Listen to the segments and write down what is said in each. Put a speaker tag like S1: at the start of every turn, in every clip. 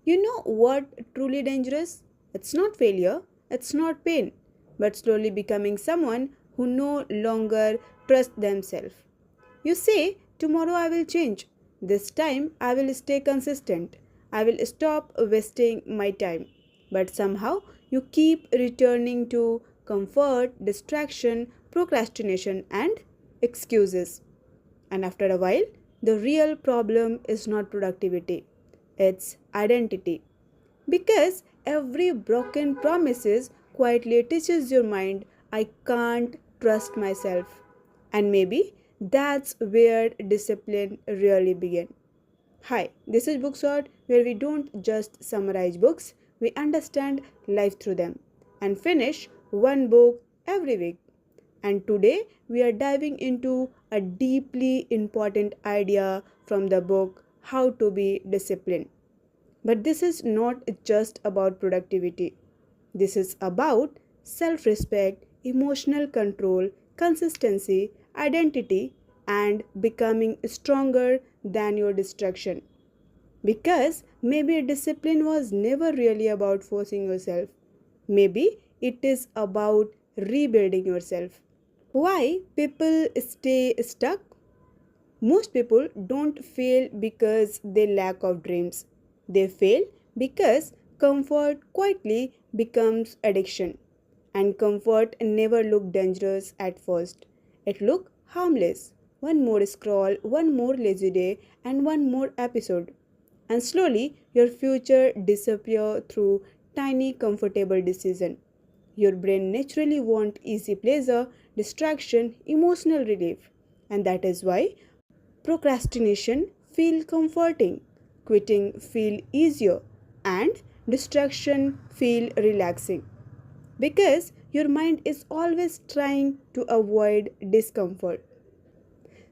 S1: You know what truly dangerous? It's not failure, it's not pain, but slowly becoming someone who no longer trusts themselves. You say, tomorrow I will change. This time I will stay consistent. I will stop wasting my time. But somehow you keep returning to comfort, distraction, procrastination, and excuses. And after a while, the real problem is not productivity, it's identity. Because every broken promises quietly teaches your mind, I can't trust myself. And maybe that's where discipline really begins. Hi, this is Booksort, where we don't just summarize books, we understand life through them and finish one book every week. And today we are diving into a deeply important idea from the book How to Be Disciplined. But this is not just about productivity. This is about self respect, emotional control, consistency, identity, and becoming stronger than your distraction. Because maybe discipline was never really about forcing yourself. Maybe it is about rebuilding yourself. Why people stay stuck? Most people don't fail because they lack of dreams. They fail because comfort quietly becomes addiction. And comfort never looked dangerous at first. It looked harmless. One more scroll, one more lazy day, and one more episode. And slowly your future disappear through tiny comfortable decision. Your brain naturally want easy pleasure, distraction, emotional relief. And that is why procrastination feel comforting, quitting feel easier, and distraction feel relaxing. Because your mind is always trying to avoid discomfort.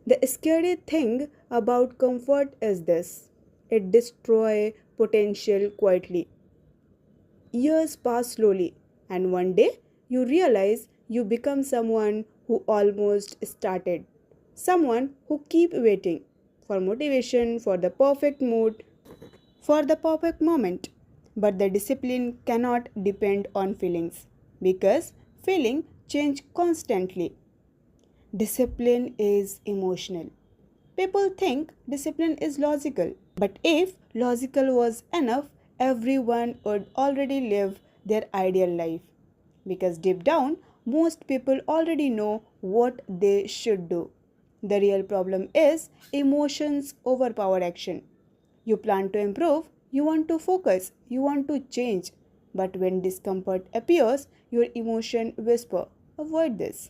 S1: The scary thing about comfort is this. It destroys potential quietly. Years pass slowly, and one day you realize you become someone who almost started. Someone who keep waiting for motivation, for the perfect mood, for the perfect moment. But the discipline cannot depend on feelings because feeling change constantly. Discipline is emotional. People think discipline is logical, but if logical was enough, everyone would already live their ideal life. Because deep down, most people already know what they should do. The real problem is emotions overpower action. You plan to improve, you want to focus, you want to change. But when discomfort appears, your emotion whisper, avoid this.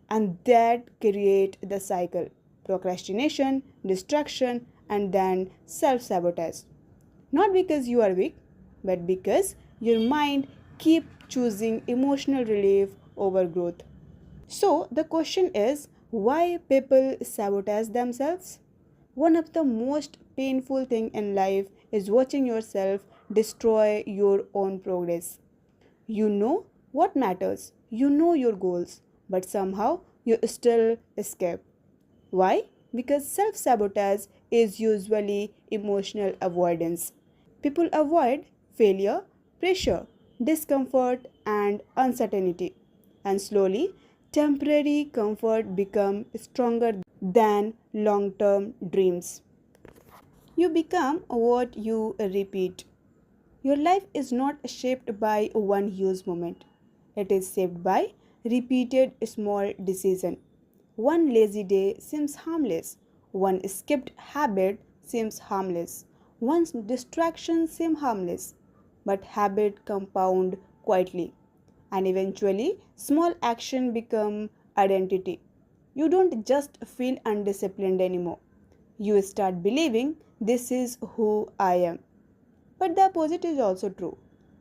S1: And that create the cycle procrastination, distraction, and then self-sabotage. Not because you are weak, but because your mind keep choosing emotional relief over growth. So the question is, why people sabotage themselves? One of the most painful thing in life is watching yourself destroy your own progress. You know what matters, you know your goals, but somehow you still escape. Why? Because self sabotage is usually emotional avoidance. People avoid failure, pressure, discomfort, and uncertainty. And slowly, temporary comfort becomes stronger than long term dreams. You become what you repeat. Your life is not shaped by one huge moment. It is shaped by repeated small decisions. One lazy day seems harmless. One skipped habit seems harmless. One distraction seems harmless. But habit compound quietly. And eventually, small action become identity. You don't just feel undisciplined anymore. You start believing this is who I am. But the opposite is also true.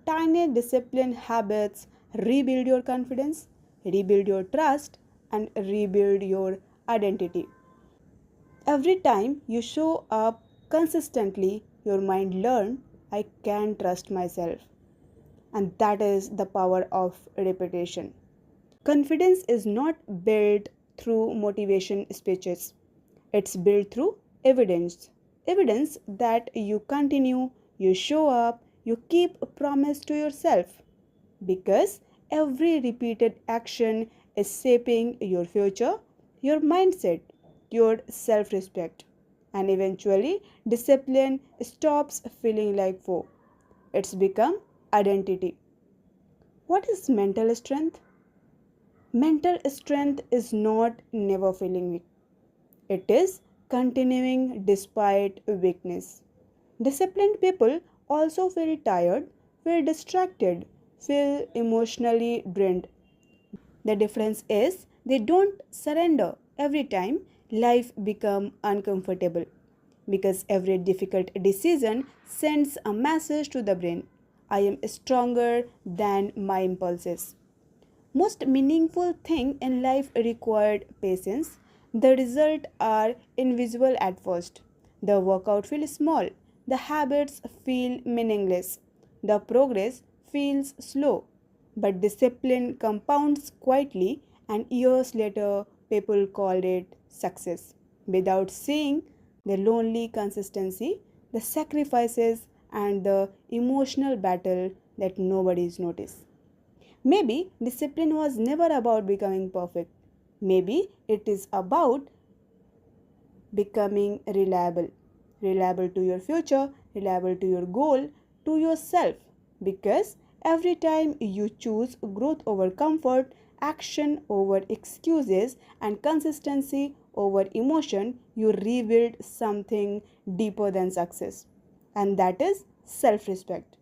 S1: Tiny discipline habits rebuild your confidence, rebuild your trust, and rebuild your identity. Every time you show up consistently, your mind learns, I can trust myself. And that is the power of repetition. Confidence is not built through motivation speeches. It's built through evidence. Evidence that you continue, you show up, you keep a promise to yourself. Because every repeated action is shaping your future, your mindset, your self respect. And eventually, discipline stops feeling like foe. It's become identity. What is mental strength? Mental strength is not never feeling weak. It is continuing despite weakness. Disciplined people also feel tired, feel distracted, feel emotionally drained. The difference is they don't surrender every time life becomes uncomfortable because every difficult decision sends a message to the brain. I am stronger than my impulses. Most meaningful thing in life required patience. The results are invisible at first. The workout feels small. The habits feel meaningless. The progress feels slow. But discipline compounds quietly, and years later, people called it success. Without seeing the lonely consistency, the sacrifices, and the emotional battle that nobody's noticed. Maybe discipline was never about becoming perfect. Maybe it is about becoming reliable. Reliable to your future, reliable to your goal, to yourself. Because every time you choose growth over comfort, action over excuses, and consistency over emotion, you rebuild something deeper than success. And that is self respect.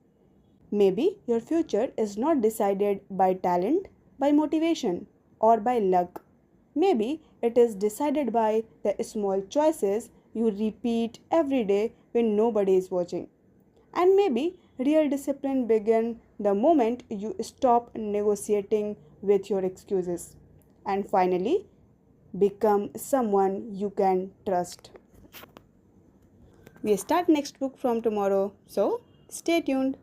S1: Maybe your future is not decided by talent, by motivation, or by luck. Maybe it is decided by the small choices you repeat every day when nobody is watching. And maybe real discipline begins the moment you stop negotiating with your excuses. And finally, become someone you can trust. We start next book from tomorrow, so stay tuned.